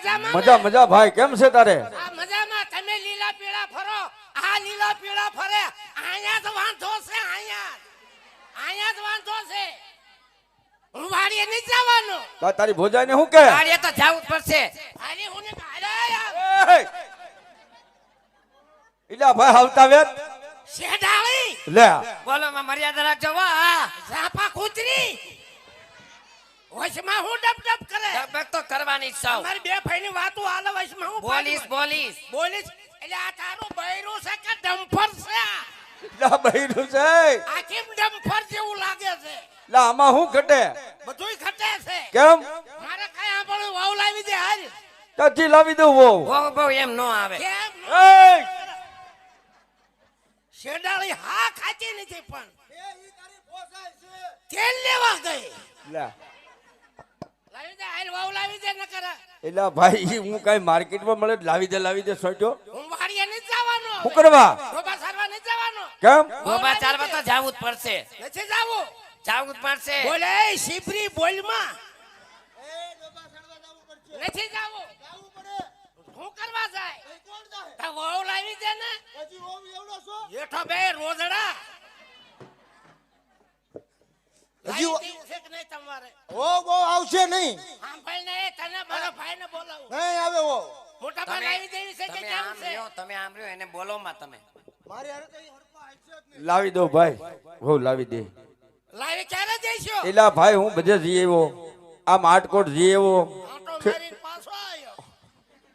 મજામાં મજા મજા ભાઈ કેમ છે તારે? આ મજામાં તમે લીલા પીળા ફરો આ લીલા પીળા ફરે અહીંયા જ વાંધો છે અહીંયા જ વાંધો છે હું વાડીએ નહીં જવાનો તારી ભોજાઈને શું કે? વાડીએ તો જવું જ પડશે. અરે હું ને અરે ઇલા ભાઈ આવતા વેત શેડાળી લે બોલો માં મર્યાદા રાખજો વાહ. ઝાપા કૂતરી વશમાં હું ડબ ડબ કરે ડબક તો કરવાની જ સૌ. મારી બે ભાઈની વાતો હાલે વશમાં હું બોલીશ બોલીશ. બોલીશ એટલે આ તારું બૈરું છે કે ડમ્ફર છે ઇલા બૈરું છે આ કેમ ડમ્ફર જેવું લાગે છે લા આમાં શું ઘટે? બધુંય ખટે છે કેમ? મારે કઈ આપણું વાવ લાવી દે હાલ ત્યાંથી લાવી દઉં વહુ. બહુ એમ નો આવે. કેમ એ શેડાળી હા ખાતી નથી પણ તેલ લેવા ગઈ લે લાવી દે હાલ વાવ લાવી દે ન કરે એલા ભાઈ હું કઈ માર્કેટમાં મળે તો લાવી દે સોચો. હું વાડીએ નહીં જવાનો શું કરવા? ડોબા સારવા નહીં જવાનો કેમ? ગોબા ચારવા તો જવું જ પડશે. નથી જાવું જવું જ પડશે. બોલે શીપરી બોલમાં નથી જાવું શું કરવા જાય તો વાવ લાવી દે ને જેઠો બે રોજડા હજી લાવી દેવું છે કે નહીં તમારે ઓ બહુ આવશે નહીં સાંભળને તને મારા ભાઈને બોલાવું નહીં આવે ઓ મોટા ભાઈ લાવી દેવી છે કે તમે કેમ આમ છે રહ્યો તમે આમ રહ્યો એને બોલો માં તમે. મારી હારે તો ઈ હરખો આવશે જ નહીં લાવી દો ભાઈ વહુ લાવી દે. લાવી ક્યારે જઈશો એલા ભાઈ હું બધે જઈ આવ્યો આમ આટકોટ જઈ આવ્યો આંટો મારીને પાછો આવ્યો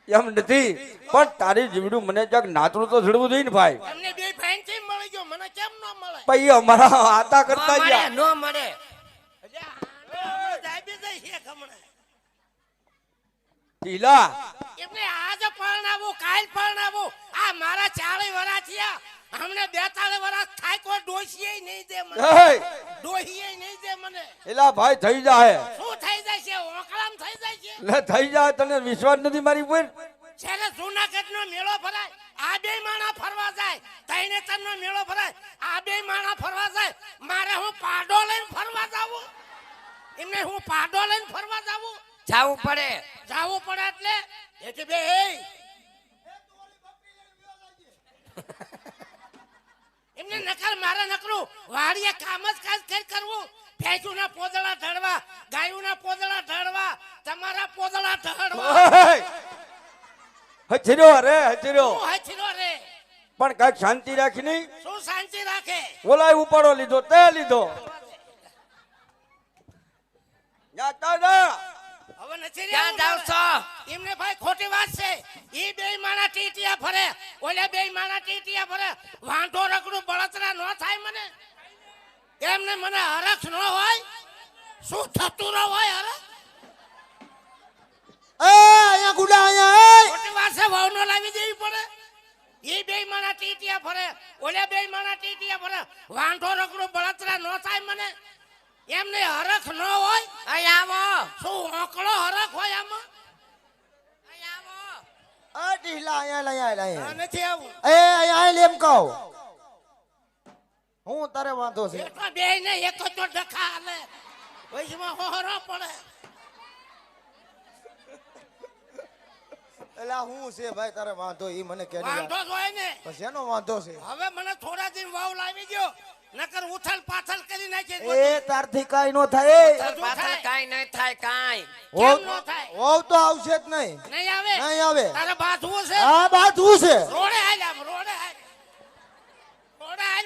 એમ નથી પણ તારી જીવડું મને ક્યાંક નાતરું તો જડવું જોઈએ ને ભાઈ. તમને બે ભાઈ થી મળી ગયો મને કેમ ન મળે ભાઈ અમારા આતા નો કરતા મળે ગયા. નો મળે. એટલે આને દાબી દઈ છે ખમણે ટીલા એમને આજ પરણાવું કાલ પરણાવું આ મારા 40 વર્ષ થયા હમણે 42 વર્ષ થાય કોઈ ડોશીએ નહીં દે મને એ ડોહીએ નહીં દે મને એલા ભાઈ થઈ જાય શું થઈ જાય છે ઓકળામ થઈ જાય છે લે થઈ જાય તને વિશ્વાસ નથી મારી ઉપર? છેલ્લે જૂનાગઢનો મેળો ભરાય આ બે માણા ફરવા જાય તૈનેતરનો મેળો ભરાય આ બે માણા ફરવા જાય મારે હું પાડો લઈને ફરવા જાવું એમને હું પાડો લઈને ફરવા જાવું જવું પડે. જાવું પડે એટલે બે એમને નકર મારે નકરું વાડીએ કામ જ કાજ કરવું ભેંસુના પોદળા ઢળવા ગાયુના પોદળા ઢળવા તમારા પોદળા ઢળવા હચર્યો અરે હચર્યો હું હચરો રે પણ કાંઈક શાંતિ રાખી નહીં. શું શાંતિ રાખે ઓલાય ઉપાડો લીધો તે લીધો જાતા જા. હવે નથી ક્યાં રહેવું જાવ મારે. છો? એમને ભાઈ ખોટી વાત છે ઈ બે માણા ટીટિયા ફરે ઓલે બે માણા ટીટિયા ફરે વાંઢો રગડું બળતરા ન થાય મને એમને મને હરખ ન હોય શું થતું ન હોય હરખ એ અહીંયા ગુડા અહીંયા ખોટી વાત છે વહુ નો લાવી દેવી પડે ઈ બે માણા ટીટિયા ફરે ઓલે બે માણા ટીટિયા ફરે વાંઢો રગડું બળતરા ન થાય મને એમને હરખ ન હોય અહીં આવો. શું હોકળો હરખ હોય આમાં અહીં આવો. આ ઢીલા અહીંયા લઈ આ અહીંયા નથી આવું એ અહીંયા લેમ કહો હું તારે વાંધો છે એટલા બે ને એક જ તો ડખા હાલે વૈશમાં હોહરો પડે એલા હું છે ભાઈ તારે વાંધો ઈ મને કે વાંધો જ હોય ને પછી એનો વાંધો છે હવે મને થોડા દિન વાવ લાવી ગયો નકર ઉથલ પાથલ કરી નાખી એ તારથી કાઈ નો થાય પાછળ કાંઈ નહીં થાય કાંઈ. કેમ નો થાય હોવ તો આવશે જ નહીં નહીં આવે નહીં આવે તારે બાથવું છે આ બાત હું છે રોડે હાલ આમ રોડે હાલ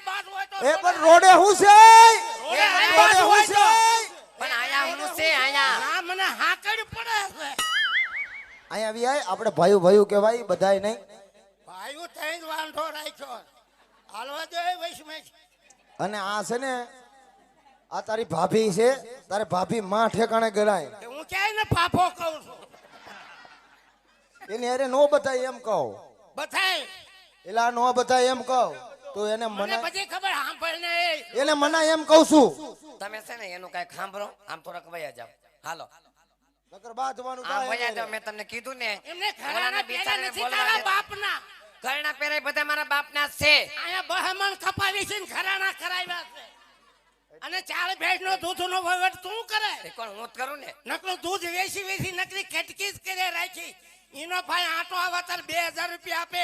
બાથ હોય તો એ પણ રોડે હું છે રોડે હાલ રોડે બાથ હું હોય છે તો પણ અહીંયા હું છે અહીંયા. હા મને હાકડ પડે છે અહીંયા આવી આય આપણે ભાઈ કહેવાય બધાય નહીં ભાઈઓ તઈ જ વાંધો રાખ્યો હાલવા દે વૈશમાં અને આ છે ને આ તારી ભાભી છે તારે ભાભી માં ઠેકાણે ગરાય હું ક્યાંય ને ફાફો કહું છું એની અરે નો બતાય એમ કહો બધાય એલા નો બતાય એમ કહો તો એને મને મને બધી ખબર સાંભળને એને મના એમ કહું છું તમે છે ને એનું કાંઈક સાંભળો આમ થોડાક વયા જાઓ. હાલો નકર બાંધવાનું આમ કાંઈ વયા જાઓ. નહીં. મેં તમને કીધું ને એમને ઓલાને ઘરાના પેલા બિચારાને નથી બોલવા તારા દે. બાપના ઘરના પહેરાય બધા મારા બાપના જ છે. આયા બહમણ કપાવી છે ને ઘરાના કરાવ્યા છે અને ચાળ ભેંસ નો દૂધ નો વહીવટ તું કરે એ કોણ હું જ કરું ને. નકરું દૂધ વેચી નકરી કટકી જ કરે રાખી ઈનો ભાઈ આંટો આવે તાર 2000 રૂપિયા આપે,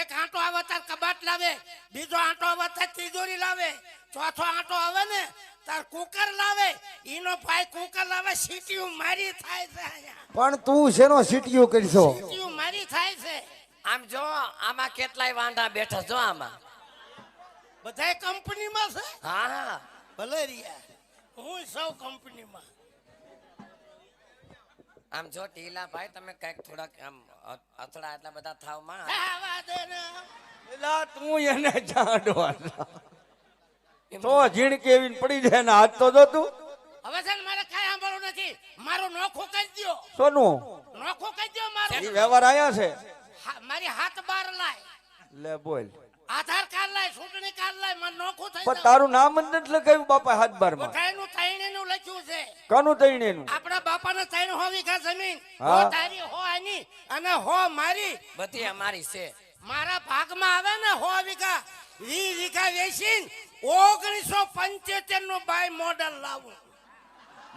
એક આંટો આવે તાર કબાટ લાવે, બીજો આંટો આવે તાર તિજોરી લાવે, ચોથો આંટો આવે ને તાર કુકર લાવે, ઈનો ભાઈ કુકર લાવે, સીટીયું મારી થાય છે અહીંયા. પણ તું શેનો સીટીઓ કરશો? સીટીયું મારી થાય છે. આમ જો આમાં કેટલાય વાંઢા બેઠા જો આમાં. બધાય કંપનીમાં છે. હા હા ભલે રહ્યા, હું સૌ કંપનીમાં. આમ જો ટીલા ભાઈ તમે કઈક થોડાક આમ અથડા એટલા બધા થાવમાં આવા દે ને. એલા તું એને જાડવા તો ઝીણકી એવી પડી જાય ને હાથ તો જો તું હવે છે ને મારે કાંઈ સાંભળવું નથી. મારું નોખું કહી દ્યો, સોનું નોખું કહી દ્યો મારું. ઈ વ્યવહાર આયા છે. મારી હાથ બાર લાય, લે બોલ. આધાર કાર્ડ લાય, ચૂંટણી કાર્ડ લાય, મારું નોખું થઈ પણ જાય. તારું નામ જ નથી લખાયું બાપા હાથ બારમાં. બધાયનું ત્રણેયનું લખ્યું છે. કનું તૈણેનું? આપણા બાપાને 3 વીઘા જમીન, હા. હો તારી, હો આની અને હો મારી. બધી અમારી છે. મારા ભાગમાં આવે ને 100 વીઘા, 20 વીઘા વેચીને 1975 નું બાય મોડલ લાવું.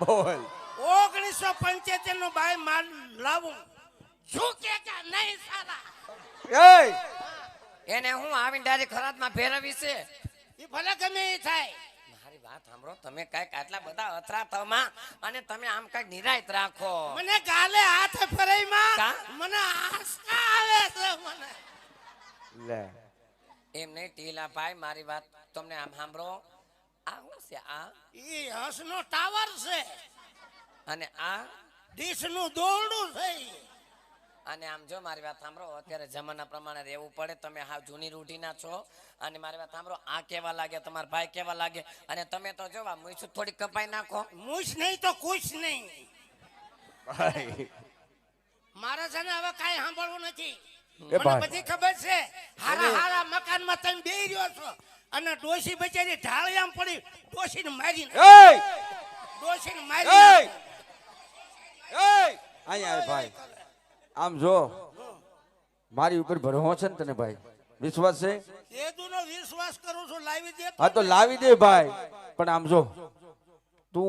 બોલ. 1975 નું બાય માલ લાવું. શું કે નહીં સાલા? એય એને હું આવીને ડાયરેક્ટ ખરાદમાં ફેરવી છે. ઈ ભલે ગમે ઈ થાય. મારી વાત સાંભળો, તમે કઈક આટલા બધા અથડા થવામાં અને તમે આમ કઈક નિરાયત રાખો. મને ગાલે હાથ ફરાઈમાં કા? મને આંસકા આવે છે મને. લે એમ નહીં ટીલા ભાઈ, મારી વાત તમને આમ સાંભળો. આ શું છે? આ ઈ હંસનો ટાવર છે, અને આ ડીશનું દોરડું છે ઈ. અને આમ જો મારી વાત સાંભળો, અત્યારે જમાના પ્રમાણે રહેવું પડે. તમે હાવ જૂની રૂઢીના છો. અને મારી વાત સાંભળો, આ કેવા લાગે, તમારા ભાઈ કેવા લાગે, અને તમે તો જોવા મૂછું થોડી કપાઈ નાખો. મૂછ નહીં તો કુછ નહીં. ભાઈ મારે છે ને હવે કાંઈ સાંભળવું નથી. એ મને ભાઈ. બધી ખબર છે. હારા હારા મકાનમાં તમે બેહી રહ્યો છો અને ડોશી બચારી ઢાળિયામાં પડી ડોશીને મારી નાખી. એય ડોશીને એય મારી નાખી. એય અહીંયા આય ભાઈ. આમ જો મારી ઉપર ભરોસો છે ને તને ભાઈ? વિશ્વાસ છે? એદુનો વિશ્વાસ કરું છું. લાવી દે. હા તો લાવી દે ભાઈ. પણ આમ જો તું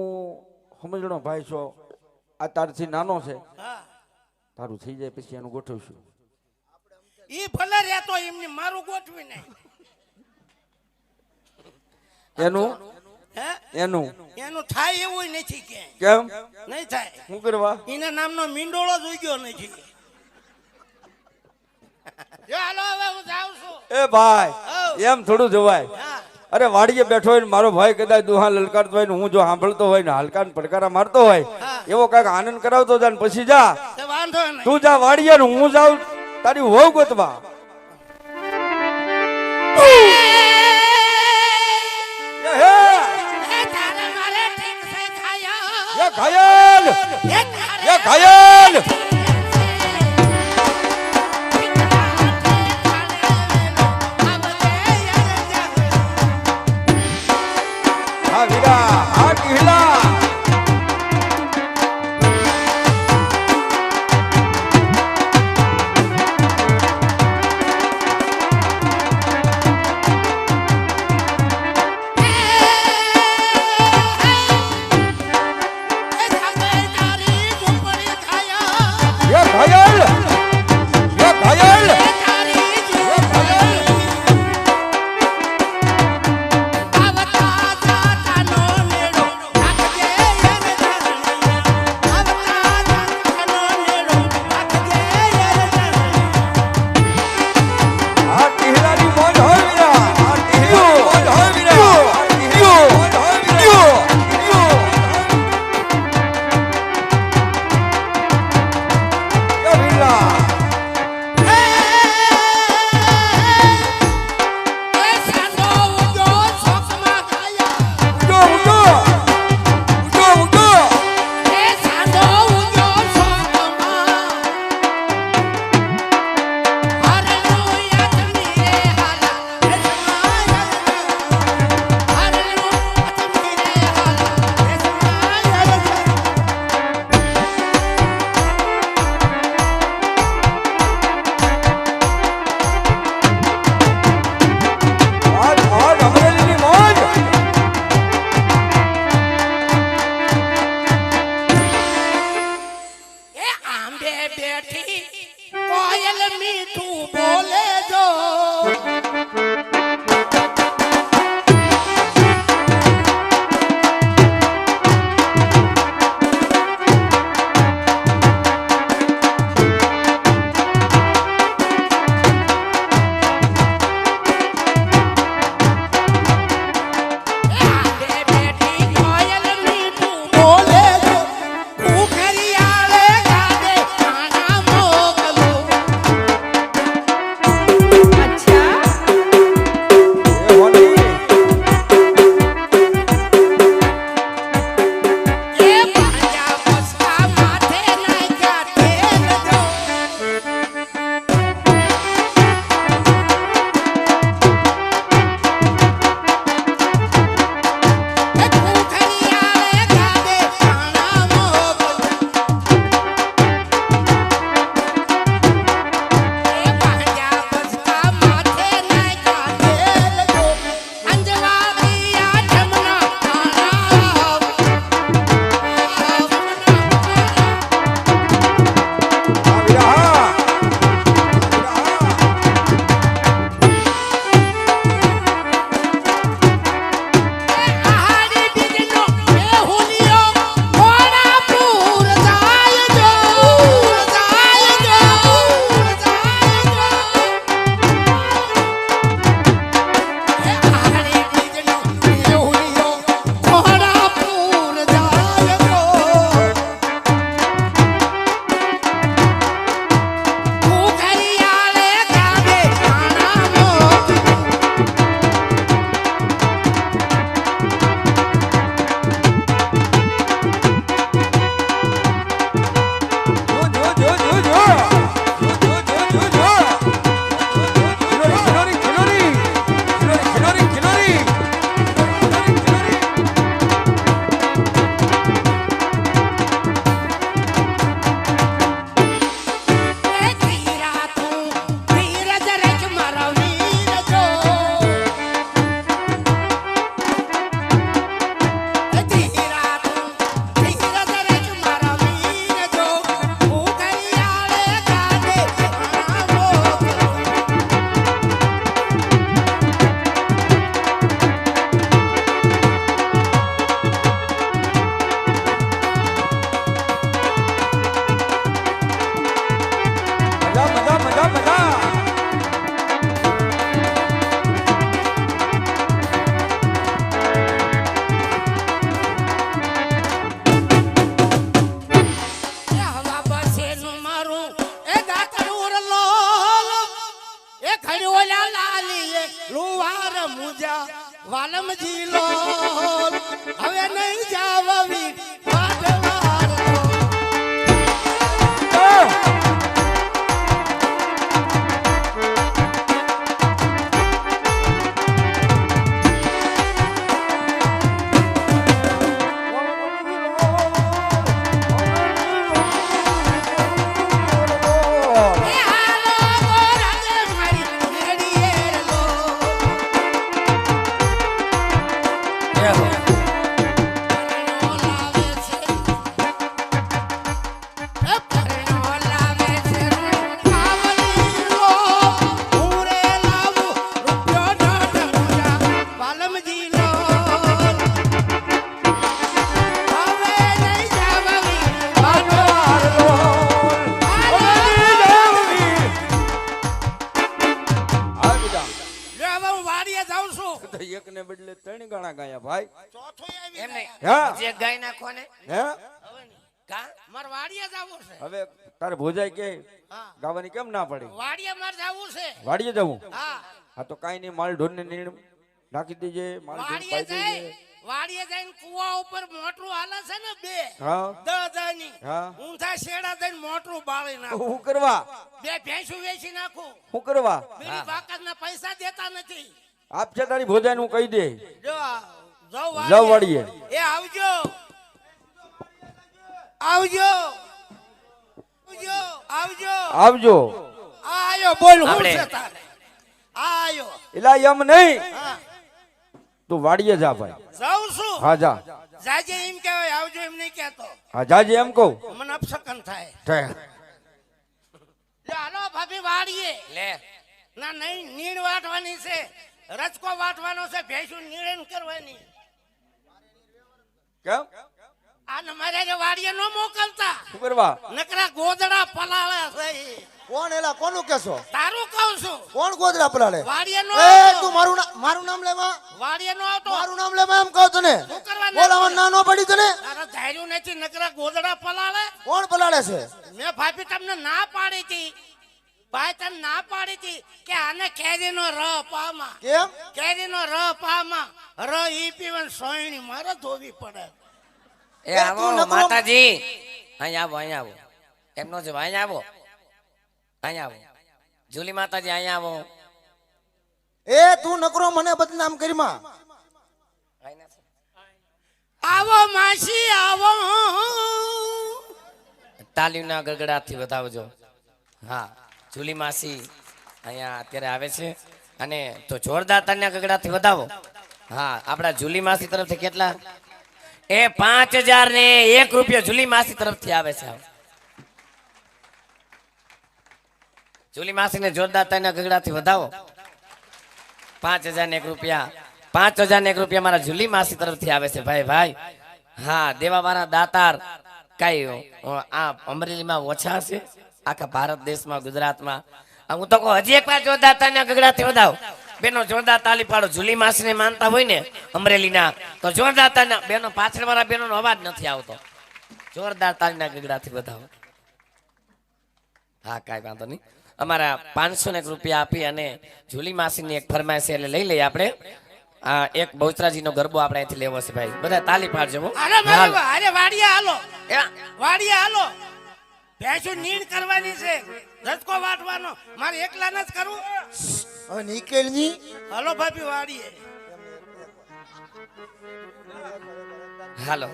સમજણો ભાઈ છો, આ તારથી નાનો છે, હા, તારું થઈ જાય પછી એનું ગોઠવશું. ઈ ભલે રહેતો એમની, મારું ગોઠવી નહીં. એનું હે એનું એનું થાય એવું નથી કે કેમ? નહીં થાય. શું કરવા? એના નામનો મીંડોળો જોઈ ગયો નથી. જો હાલો હવે હું જાઉં છું. એ ભાઈ એમ થોડું જવાય. હા, અરે વાડીએ બેઠો હોય ને મારો ભાઈ કદાચ દુહા લલકારતો હોય ને હું જો સાંભળતો હોય ને હલકા ને પડકારા મારતો હોય, એવો કાંઈક આનંદ કરાવતો જા ને પછી જા. તે વાંધો નહીં. તું જા વાડીએ ને હું જાઉં તારી વહુ ગોતવા. એ હે એ તારે મારે ઠીક છે ખાયા. એ ઘાયલ એ તારે એ ઘાયલ હા વીરા હા ઢીલા. એ ઘાયલ એ ઘાયલ આ ઢીલાની મોજ હોય વીરા. આ ઢીલાની મોજ હોય વીરા. આ ઢીલાની મોજ હોય વીરા. એ વીરા ઉડો ઉડો ઉડો ઉડો. મોજ મોજ અમરેલીની મોજ. એ આંબે બેઠી કોયલ મીઠું બોલે જો વાલમજી લો હવે નહીં જાવવી વાદળાર એકને બદલે ત્રણ ગણા ગાયા ભાઈ. ચોથું એમ નહીં હા. જે ગાય નાખો ને હે કા માર વાડીએ જાવું છે હવે તારે ભોજાય કે હા ગાવાની કેમ ના પડી? વાડીએ માર જાવું છે વાડીએ જવું? હા હા તો કાઈ નહીં, માલ ઢોર ને નીણ નાખી દેજે, માલ ઢોર વાડીએ પાઈ જઈ દેજે. વાડીએ જઈને કુવા ઉપર મોટરું હાલે છે ને બે હા દજાની હા. ઊંધા શેડા દઈને મોટરું બાળી નાખું હું કરવા? બે ભેંસું વેચી નાખું હું કરવા? બીડી બાકરના પૈસા દેતા નથી આપશે તારી ભોજાય નું કહી દે. જો જાવ જાવ વાડીએ. એ આવજો આવજો આવજો આવજો આવજો. આયો બોલ હું આપણે- છે તારે આયો એલા એમ નહીં, હા તું વાડીએ જા ભાઈ. જાઉં છું હા જા. જાજે એમ કહેવાય આવજો એમ નહીં કહેતો હા જાજે એમ કહું. મને અપસકન થાય ઠે. લે, હાલો વાડીએ લે ના નહીં નીણ વાટવાની છે રચકો વાટવાનો છે ભેંસું નીણ કરવાની કેમ આ મારે જે વાડીએ નો મોકલતા શું કરવા નકરા ગોદડા પલાળે છે ઈ. કોણ એલા કોનું કેસો તારું કહું છું કોણ ગોદડા પલાળે વાડીએ નો એ આવતો. તું મારું નામ લેવા વાડીએ નો આવતો મારું નામ લેવા એમ કહું તને શું કરવા બોલાવવાનું ના નો પડી તને તારા ધાર્યું નથી નકરા ગોદડા પલાળે કોણ પલાળે છે મેં ભાભી તમને ના પાડી હતી ભાઈ તને ના પાડી હતી કે આને કેરીનો ર પામાં કેમ કેરીનો ર પામાં ર ઈ પીવન સોયણી મારે ધોવી પડે એ એ આવો તું નકરો- માતાજી અહીંયા આવો એમનો જ અહીંયા આવો જુલી માતાજી અહીંયા આવો એ તું નકરો મને બદનામ કરીમાં આવો માસી આવો તાલીમના ગડગડાટથી બતાવજો હા જુલી માસી અહીંયા અત્યારે આવે છે અને તો જોરદાર તાલીના ગગડાથી વધાવો હા આપણા જુલી માસી તરફથી કેટલા એ 5001 રૂપિયા જુલી માસી તરફથી આવે છે જુલી માસીને જોરદાર તાલીના ગગડાથી વધાવો 5001 રૂપિયા 5001 રૂપિયા મારા જુલી માસી તરફથી આવે છે ભાઈ હા દેવાવાળા દાતાર કઈ આ અમરેલીમાં ઓછા છે આખા ભારત દેશમાં ગુજરાતમાં હું તો કહું હજી એક વાર જોરદાર તાલીના ગગડાથી વધાવો બેનો જોરદાર તાલી પાડો જુલી માસીને માનતા હોય ને અમરેલીના તો જોરદાર તાલીના બેનો પાછળ વાળા બેનો અવાજ નથી આવતો જોરદાર તાલીના ગગડાથી વધાવો હા કાંઈ વાંધો નહીં અમારા 501 રૂપિયા આપી અને જુલી માસીની એક ફરમાઈશ છે એટલે લઈ લઈએ આપણે આ એક બહુચરાજીનો ગરબો આપણે અહીંથી લેવો છે ભાઈ બધા તાલી પાડજો હો. અરે મારી હાલ. અરે વાડીએ હાલો એ, વાડીએ હાલો ભેંસું નીણ કરવાની છે રચકો વાટવાનો મારે એકલા ન જ કરવું હવે નીકળ ની હાલો ભાભી વાડીએ હાલો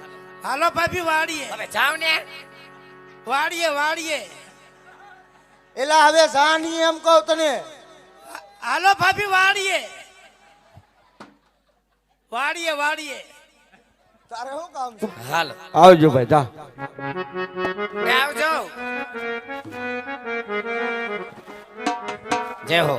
હાલો ભાભી વાડીએ હવે જાવ ને વાડીએ એલા હવે જાની એમ કહું તને હાલો ભાભી વાડીએ તારે શું કામ છે હાલો આવજો ભાઈ જા એ આવજો જય હો